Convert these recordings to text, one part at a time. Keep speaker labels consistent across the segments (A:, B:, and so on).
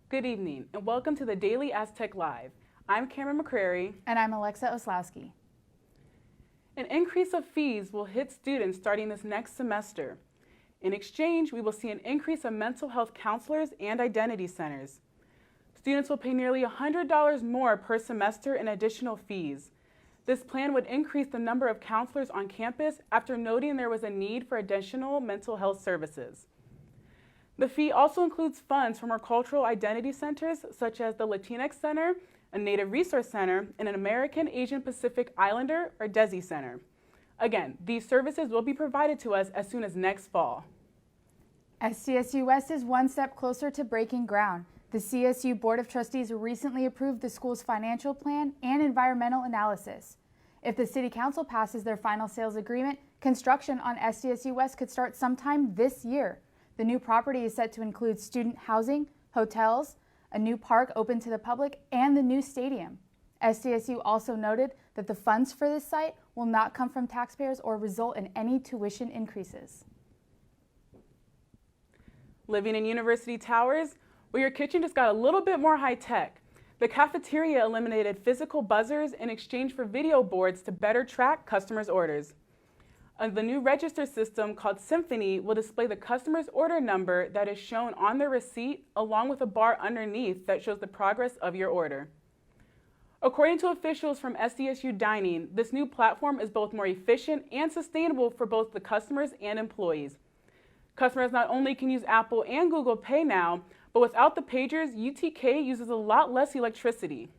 A: Good evening, and welcome to the Daily Aztec Live. I'm Cameron McCrary.
B: And I'm Alexa Oslowski.
A: An increase of fees will hit students starting this next semester. In exchange, we will see an increase of mental health counselors and identity centers. Students will pay nearly $100 more per semester in additional fees. This plan would increase the number of counselors on campus after noting there was a need for additional mental health services. The fee also includes funds from our cultural identity centers, such as the Latinx Center, a Native Resource Center, and an American Asian Pacific Islander, or DESI Center. Again, these services will be provided to us as soon as next fall.
B: SDSU West is one step closer to breaking ground. The CSU Board of Trustees recently approved the school's financial plan and environmental analysis. If the City Council passes their final sales agreement, construction on SDSU West could start sometime this year. The new property is set to include student housing, hotels, a new park open to the public, and the new stadium. SDSU also noted that the funds for this site will not come from taxpayers or result in any tuition increases.
A: Living in University Towers, well, your kitchen just got a little bit more high-tech. The cafeteria eliminated physical buzzers in exchange for video boards to better track customers' orders. The new register system called Symphony will display the customer's order number that is shown on their receipt along with a bar underneath that shows the progress of your order. According to officials from SDSU Dining, this new platform is both more efficient and sustainable for both the customers and employees. Customers not only can use Apple and Google Pay now, but without the pagers, UTK uses a lot less electricity.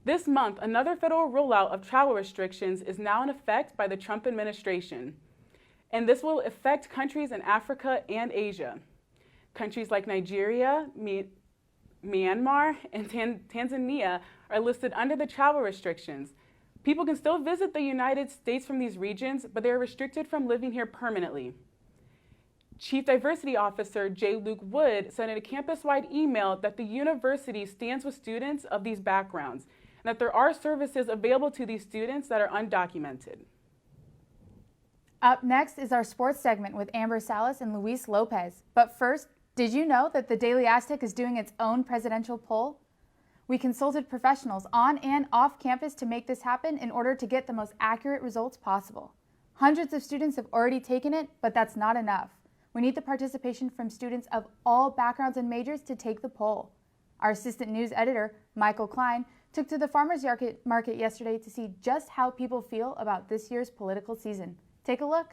A: This month, another federal rollout of travel restrictions is now in effect by the Trump administration. And this will affect countries in Africa and Asia. Countries like Nigeria, Myanmar, and Tanzania are listed under the travel restrictions. People can still visit the United States from these regions, but they are restricted from living here permanently. Chief Diversity Officer J. Luke Wood said in a campus-wide email that the university stands with students of these backgrounds, and that there are services available to these students that are undocumented.
B: Up next is our sports segment with Amber Salas and Luis Lopez. But first, did you know that the Daily Aztec is doing its own presidential poll? We consulted professionals on and off campus to make this happen in order to get the most accurate results possible. Hundreds of students have already taken it, but that's not enough. We need the participation from students of all backgrounds and majors to take the poll. Our assistant news editor, Michael Klein, took to the farmers market yesterday to see just how people feel about this year's political season. Take a look.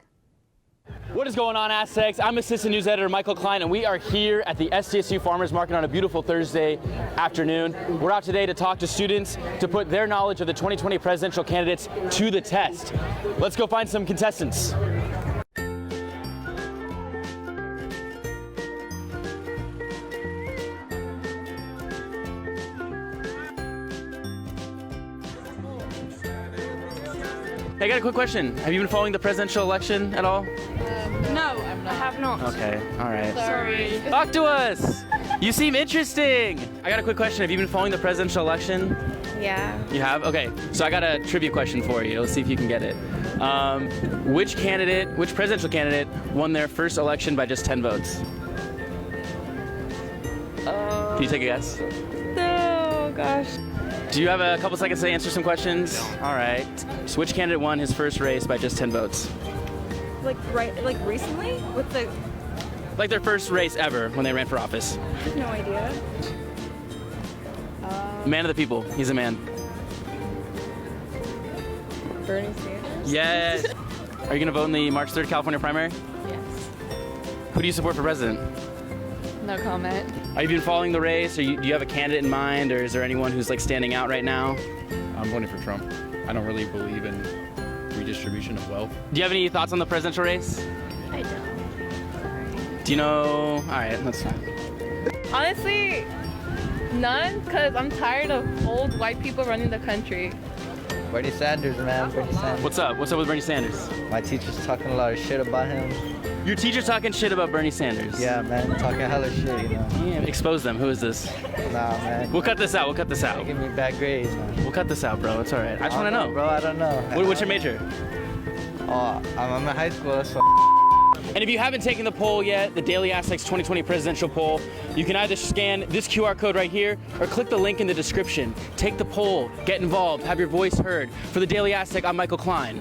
C: What is going on, Aztecs? I'm assistant news editor Michael Klein, and we are here at the SDSU Farmers Market on a beautiful Thursday afternoon. We're out today to talk to students to put their knowledge of the 2020 presidential candidates to the test. Let's go find some contestants. Hey, I got a quick question. Have you been following the presidential election at all?
D: No, I have not.
C: Okay, all right.
D: Sorry.
C: Talk to us. You seem interesting. I got a quick question. Have you been following the presidential election?
D: Yeah.
C: You have? Okay, so I got a trivia question for you. Let's see if you can get it. Which presidential candidate won their first election by just 10 votes? Can you take a guess?
D: Oh, gosh.
C: Do you have a couple seconds to answer some questions? All right. So which candidate won his first race by just 10 votes?
D: Like recently? With the...
C: Like their first race ever when they ran for office.
D: I have no idea.
C: Man of the people. He's a man.
D: Bernie Sanders?
C: Yes. Are you going to vote in the March 3rd California primary?
D: Yes.
C: Who do you support for president?
D: No comment.
C: Have you been following the race? Do you have a candidate in mind, or is there anyone who's like standing out right now?
E: I'm voting for Trump. I don't really believe in redistribution of wealth.
C: Do you have any thoughts on the presidential race?
D: I don't.
C: Do you know? All right, that's fine.
D: Honestly, none, because I'm tired of old white people running the country.
F: Bernie Sanders, man. Bernie Sanders.
C: What's up? What's up with Bernie Sanders?
F: My teacher's talking a lot of shit about him.
C: Your teacher's talking shit about Bernie Sanders?
F: Yeah, man. Talking hella shit, you know.
C: Yeah, expose them. Who is this?
F: Nah, man.
C: We'll cut this out. We'll cut this out.
F: Give me bad grades, man.
C: We'll cut this out, bro. It's all right. I just want to know.
F: Bro, I don't know.
C: What's your major?
F: Oh, I'm in high school. That's
C: And if you haven't taken the poll yet, the Daily Aztecs 2020 presidential poll, you can either scan this QR code right here or click the link in the description. Take the poll, get involved, have your voice heard. For the Daily Aztec, I'm Michael Klein.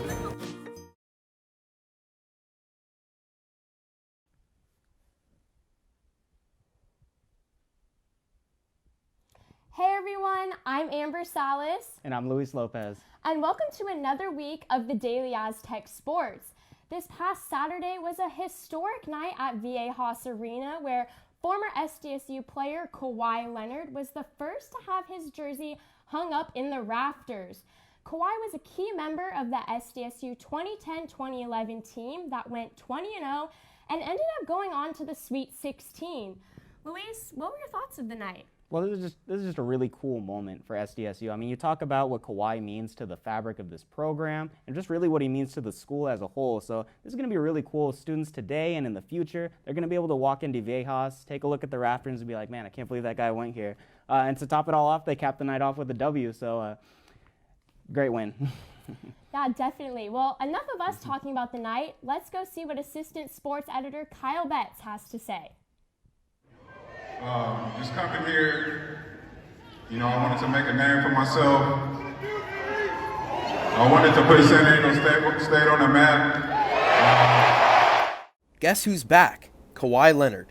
G: Hey everyone, I'm Amber Salas.
H: And I'm Luis Lopez.
G: And welcome to another week of the Daily Aztec Sports. This past Saturday was a historic night at VA Haas Arena where former SDSU player Kawhi Leonard was the first to have his jersey hung up in the rafters. Kawhi was a key member of the SDSU 2010-2011 team that went 20-0 and ended up going on to the Sweet 16. Luis, what were your thoughts of the night?
H: Well, this is just a really cool moment for SDSU. I mean, you talk about what Kawhi means to the fabric of this program and just really what he means to the school as a whole. So this is going to be really cool. Students today and in the future, they're going to be able to walk into VA Haas, take a look at the rafters and be like, man, I can't believe that guy went here. And to top it all off, they capped the night off with a W. So great win.
G: Yeah, definitely. Well, enough of us talking about the night. Let's go see what assistant sports editor Kyle Betts has to say.
I: Just coming here, I wanted to make a name for myself. I wanted to put San Diego State on the map.
J: Guess who's back? Kawhi Leonard.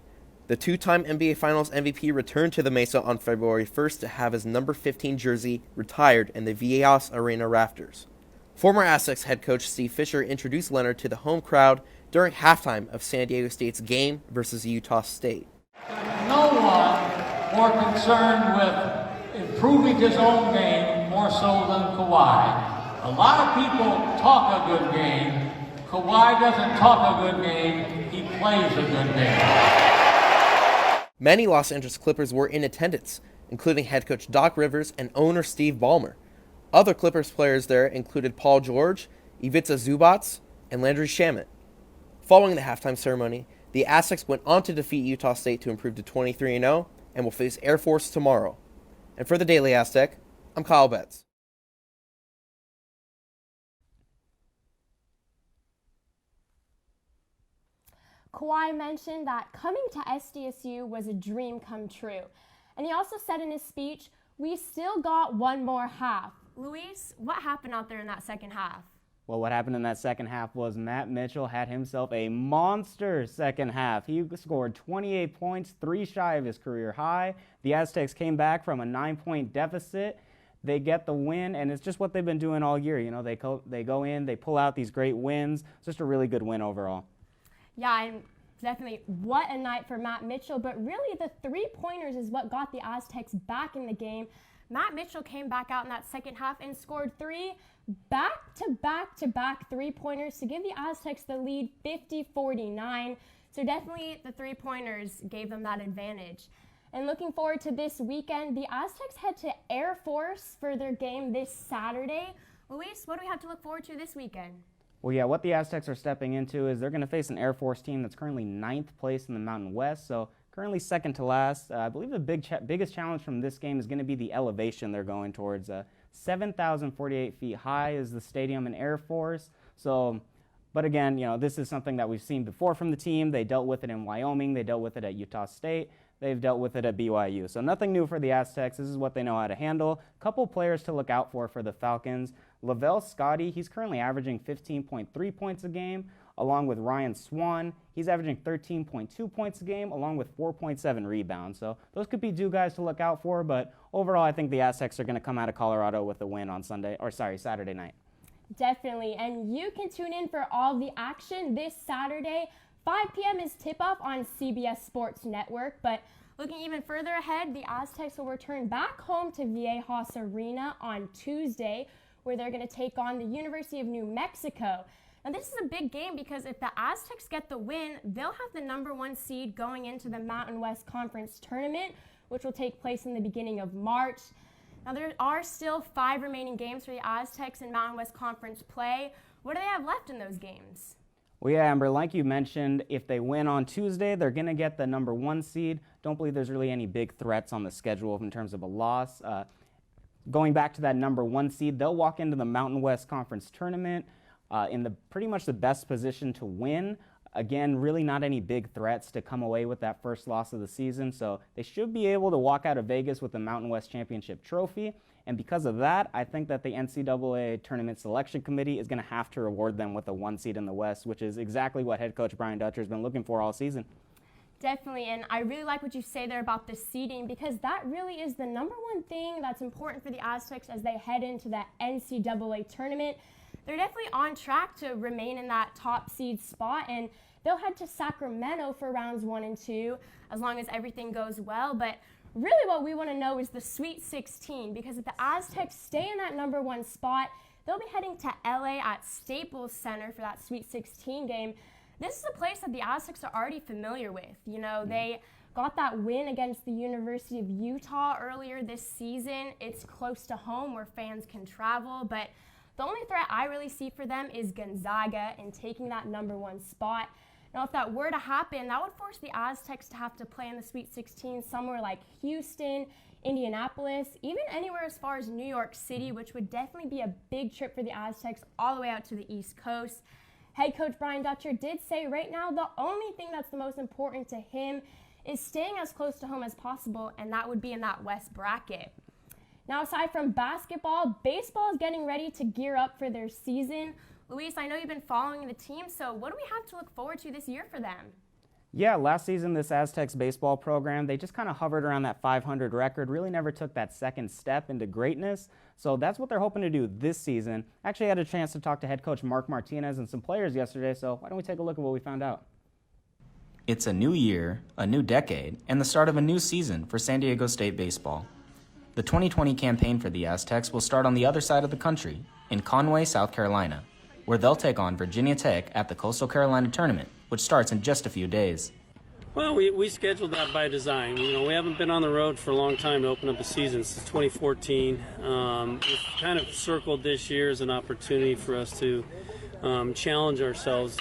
J: The two-time NBA Finals MVP returned to the Mesa on February 1st to have his number 15 jersey retired in the VA Haas Arena rafters. Former Aztecs head coach Steve Fisher introduced Leonard to the home crowd during halftime of San Diego State's game versus Utah State.
K: No one more concerned with improving his own game more so than Kawhi. A lot of people talk a good game. Kawhi doesn't talk a good game, he plays a good game.
J: Many Los Angeles Clippers were in attendance, including head coach Doc Rivers and owner Steve Ballmer. Other Clippers players there included Paul George, Ivica Zubac, and Landry Shamet. Following the halftime ceremony, the Aztecs went on to defeat Utah State to improve to 23-0 and will face Air Force tomorrow. And for the Daily Aztec, I'm Kyle Betts.
G: Kawhi mentioned that coming to SDSU was a dream come true. And he also said in his speech, we still got one more half. Luis, what happened out there in that second half?
H: Well, what happened in that second half was Matt Mitchell had himself a monster second half. He scored 28 points, 3 shy of his career high. The Aztecs came back from a 9-point deficit. They get the win, and it's just what they've been doing all year. They go in, they pull out these great wins. It's just a really good win overall.
G: Yeah, and definitely what a night for Matt Mitchell, but really the 3-pointers is what got the Aztecs back in the game. Matt Mitchell came back out in that second half and scored 3 back-to-back 3-pointers to give the Aztecs the lead 50-49. So definitely the 3-pointers gave them that advantage. And looking forward to this weekend, the Aztecs head to Air Force for their game this Saturday. Luis, what do we have to look forward to this weekend?
H: Well, yeah, what the Aztecs are stepping into is they're going to face an Air Force team that's currently 9th place in the Mountain West, so currently second to last. I believe the biggest challenge from this game is going to be the elevation they're going towards. 7,048 feet high is the stadium in Air Force. So, but again, this is something that we've seen before from the team. They dealt with it in Wyoming. They dealt with it at Utah State. They've dealt with it at BYU. So nothing new for the Aztecs. This is what they know how to handle. A couple players to look out for the Falcons. Lavelle Scotty, he's currently averaging 15.3 points a game, along with Ryan Swan. He's averaging 13.2 points a game, along with 4.7 rebounds. So those could be two guys to look out for, but overall I think the Aztecs are going to come out of Colorado with a win on Saturday night.
G: Definitely, and you can tune in for all the action this Saturday. 5 p.m. is tip-off on CBS Sports Network, but looking even further ahead, the Aztecs will return back home to VA Haas Arena on Tuesday, where they're going to take on the University of New Mexico. Now, this is a big game because if the Aztecs get the win, they'll have the number 1 seed going into the Mountain West Conference Tournament, which will take place in the beginning of March. Now, there are still 5 remaining games for the Aztecs in Mountain West Conference play. What do they have left in those games?
H: Well, yeah, Amber, like you mentioned, if they win on Tuesday, they're going to get the number 1 seed. Don't believe there's really any big threats on the schedule in terms of a loss. Going back to that number 1 seed, they'll walk into the Mountain West Conference Tournament in pretty much the best position to win. Again, really not any big threats to come away with that first loss of the season, so they should be able to walk out of Vegas with the Mountain West Championship trophy. And because of that, I think that the NCAA Tournament Selection Committee is going to have to reward them with a 1 seed in the West, which is exactly what head coach Brian Dutcher has been looking for all season.
G: Definitely, and I really like what you say there about the seeding, because that really is the number one thing that's important for the Aztecs as they head into that NCAA tournament. They're definitely on track to remain in that top seed spot, and they'll head to Sacramento for rounds 1 and 2 as long as everything goes well. But really what we want to know is the Sweet 16, because if the Aztecs stay in that number 1 spot, they'll be heading to LA at Staples Center for that Sweet 16 game. This is a place that the Aztecs are already familiar with. You know, they got that win against the University of Utah earlier this season. It's close to home where fans can travel, but the only threat I really see for them is Gonzaga in taking that number 1 spot. Now, if that were to happen, that would force the Aztecs to have to play in the Sweet 16 somewhere like Houston, Indianapolis, even anywhere as far as New York City, which would definitely be a big trip for the Aztecs all the way out to the East Coast. Head coach Brian Dutcher did say right now the only thing that's the most important to him is staying as close to home as possible, and that would be in that West bracket. Now, aside from basketball, baseball is getting ready to gear up for their season. Luis, I know you've been following the team, so what do we have to look forward to this year for them?
H: Yeah, last season, this Aztecs baseball program, they just kind of hovered around that 500 record, really never took that second step into greatness. So that's what they're hoping to do this season. Actually, I had a chance to talk to head coach Mark Martinez and some players yesterday, so why don't we take a look at what we found out?
L: It's a new year, a new decade, and the start of a new season for San Diego State baseball. The 2020 campaign for the Aztecs will start on the other side of the country, in Conway, South Carolina, where they'll take on Virginia Tech at the Coastal Carolina Tournament, which starts in just a few days.
M: Well, we scheduled that by design. You know, we haven't been on the road for a long time to open up a season since 2014. We've kind of circled this year as an opportunity for us to challenge ourselves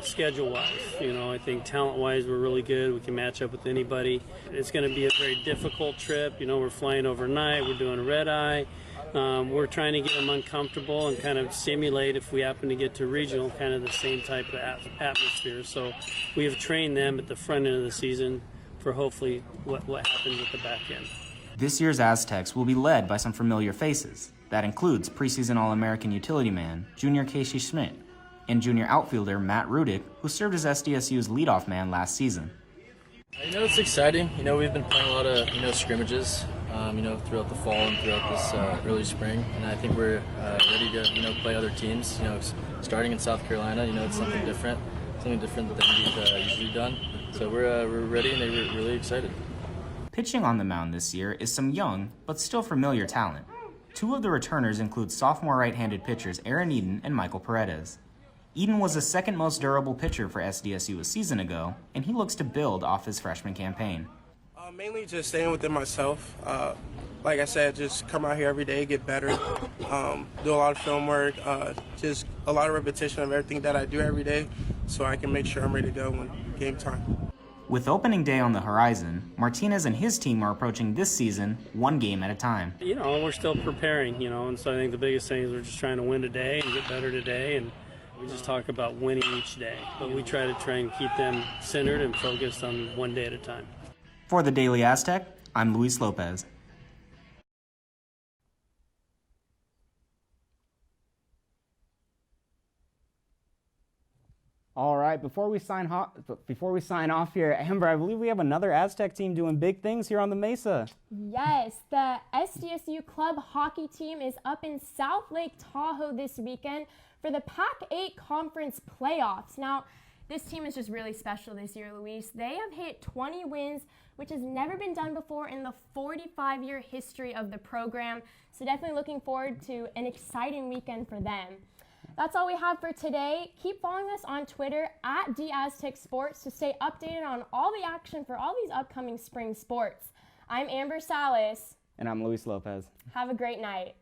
M: schedule-wise. You know, I think talent-wise we're really good. We can match up with anybody. It's going to be a very difficult trip. You know, we're flying overnight. We're doing a red-eye. We're trying to get them uncomfortable and kind of simulate, if we happen to get to regional, kind of the same type of atmosphere. So we have trained them at the front end of the season for hopefully what happens at the back end.
L: This year's Aztecs will be led by some familiar faces. That includes preseason All-American utility man Junior Casey Schmidt and junior outfielder Matt Rudick, who served as SDSU's leadoff man last season.
N: You know, it's exciting. You know, we've been playing a lot of, scrimmages, throughout the fall and throughout this early spring. And I think we're ready to, play other teams. You know, starting in South Carolina, it's something different than we've usually done. So we're ready and we're really excited.
L: Pitching on the mound this year is some young, but still familiar talent. Two of the returners include sophomore right-handed pitchers Aaron Eden and Michael Paredes. Eden was the second most durable pitcher for SDSU a season ago, and he looks to build off his freshman campaign.
O: Mainly just staying within myself. Like I said, just come out here every day, get better, do a lot of film work, just a lot of repetition of everything that I do every day so I can make sure I'm ready to go when game time.
L: With opening day on the horizon, Martinez and his team are approaching this season one game at a time.
M: We're still preparing, and so I think the biggest thing is we're just trying to win today and get better today, and we just talk about winning each day. But we try and keep them centered and focused on one day at a time.
L: For the Daily Aztec, I'm Luis Lopez.
H: All right, before we sign off here, Amber, I believe we have another Aztec team doing big things here on the Mesa.
G: Yes, the SDSU club hockey team is up in South Lake Tahoe this weekend for the Pac-8 Conference playoffs. Now, this team is just really special this year, Luis. They have hit 20 wins, which has never been done before in the 45-year history of the program. So definitely looking forward to an exciting weekend for them. That's all we have for today. Keep following us on Twitter at @DAztecSports to stay updated on all the action for all these upcoming spring sports. I'm Amber Salas.
H: And I'm Luis Lopez.
G: Have a great night.